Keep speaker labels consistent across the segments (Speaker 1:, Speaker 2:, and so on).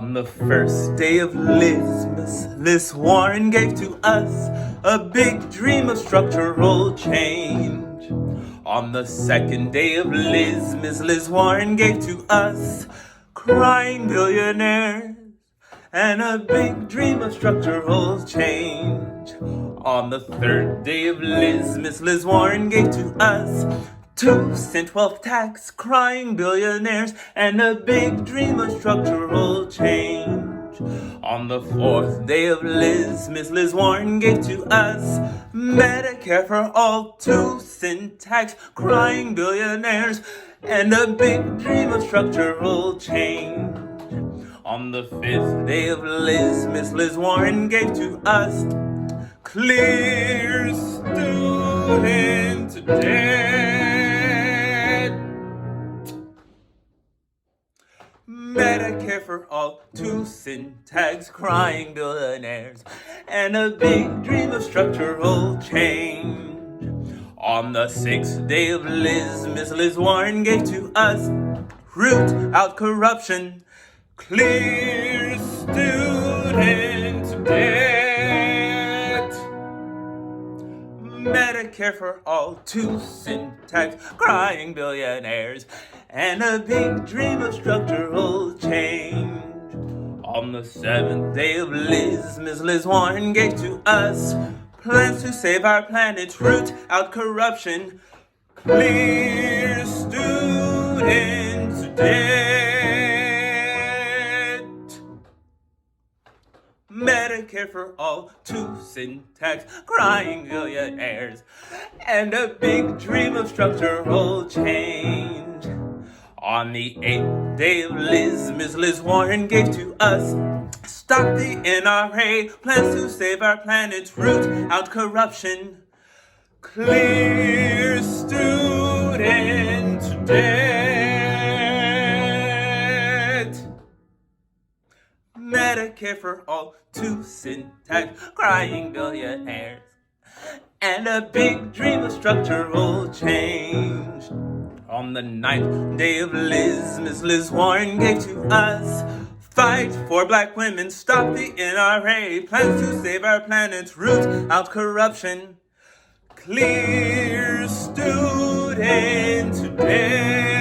Speaker 1: On the first day of Liz Warren gave to us a big dream of structural change. On the second day of Liz Warren gave to us crying billionaires and a big dream of structural change. On the third day of Liz Warren gave to us 2-cent wealth tax, crying billionaires, and a big dream of structural change. On the fourth day of Liz Warren gave to us MEDiCARE for all, 2-cent tax, crying billionaires, and a big dream of structural change. On the fifth day of Liz Warren gave to us clear student debt, MEDiCARE for all, 2-cent tax, crying billionaires, and a big dream of structural change. On the sixth day of Liz Warren gave to us root out corruption, clear student debt, MEDiCARE for all, 2-cent tax, crying billionaires, and a big dream of structural change. On the seventh day of Liz Warren gave to us plans to save our planet, root out corruption, clear student debt, MEDiCARE for all, 2-cent tax, crying billionaires, and a big dream of structural change. On the eighth day of Liz Warren gave to us stop the NRA, plans to save our planet, root out corruption, clear student debt, MEDiCARE for all, 2-cent tax, crying billionaires, and a big dream of structural change. On the ninth day of Liz Warren gave to us fight for black women, stop the NRA, plans to save our planet, root out corruption, clear student debt,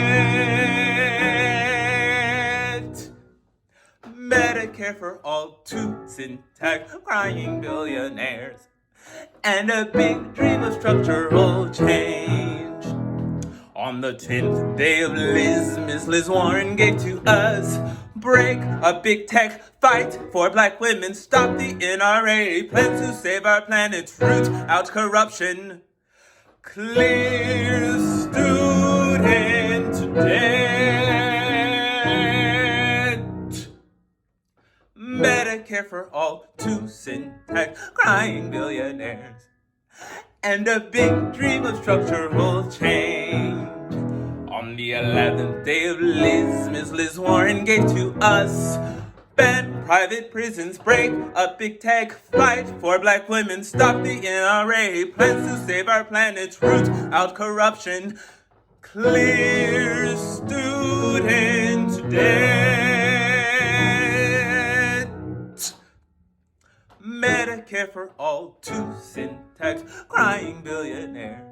Speaker 1: MEDiCARE for all, 2-cent tax, crying billionaires, and a big dream of structural change. On the 10th day of Liz Warren gave to us break up big tech, fight for black women, stop the NRA, plans to save our planet, root out corruption, clear student debt, MEDiCARE for all, 2-cent tax, crying billionaires, and a big dream of structural change. On the 11th day of Liz Warren gave to us ban private prisons, break up big tech, fight for black women, stop the NRA, plans to save our planet, root out corruption, clear student debt, MEDiCARE for all, 2-cent tax, crying billionaires,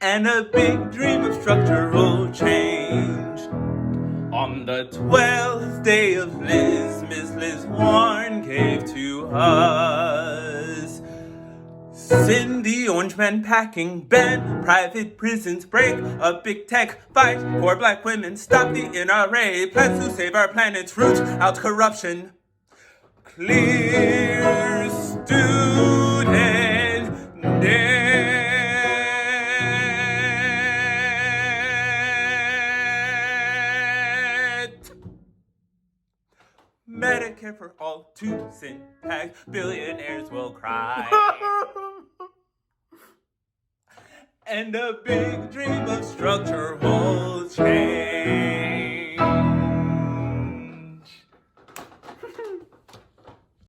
Speaker 1: and a big dream of structural change. On the 12th day of Liz Warren gave to us send the orange man packing, ban private prisons, break up big tech, fight for black women, stop the NRA, plans to save our planet, root out corruption, clear student debt, MEDiCARE for all, 2-cent tax, billionaires will cry, and a big dream of structural change.